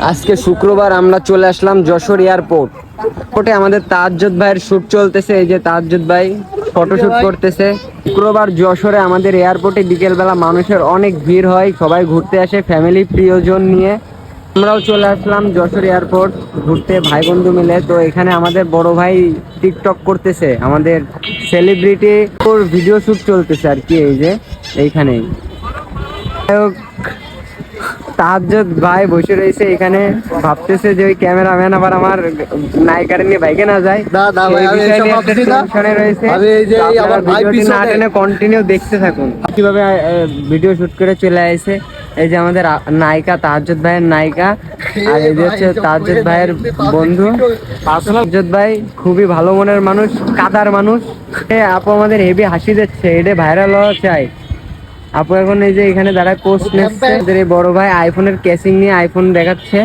আজকে শুক্রবার আমরা চলে আসলাম যশোর এয়ারপোর্টে। আমাদের তাজ্জুদ ভাইয়ের শুট চলতেছে। এই যে তাজ্জুদ ভাই ফটোশুট করতেছে। শুক্রবার যশোরে আমাদের এয়ারপোর্টে বিকেলবেলা মানুষের অনেক ভিড় হয়, সবাই ঘুরতে আসে ফ্যামিলি প্রিয়জন নিয়ে। আমরাও চলে আসলাম যশোর এয়ারপোর্ট ঘুরতে ভাই বন্ধু মিলে। তো এখানে আমাদের বড় ভাই টিকটক করতেছে, আমাদের সেলিব্রিটি ওর ভিডিও শুট চলতেছে আর কি। এই যে এইখানেই তাহাজ্জুদ ভাই বসে রয়েছে এখানে, ভাবতেছে যে ওই ক্যামেরাম্যান আবার আমার নায়িকার নিয়ে বাইকে না যায়। না টেনে কন্টিনিউ দেখতে থাকুন কিভাবে ভিডিও শুট করে চলে আসে। এই যে আমাদের নায়িকা তাহাজ্জুদ ভাইয়ের নায়িকা, আর এই যে হচ্ছে তাহাজ্জুদ ভাইয়ের বন্ধু। তাহাজ্জুদ ভাই খুবই ভালো মনের মানুষ, কাদার মানুষ। আপু আমাদের হেভি হাসি দিচ্ছে, এটা ভাইরাল হওয়া চাই। আপু এখন এই যে এখানে দাঁড়ায় পোস্ট নিচ্ছে। বড় ভাই আইফোনের কেসিং নিয়ে আইফোন দেখাচ্ছে।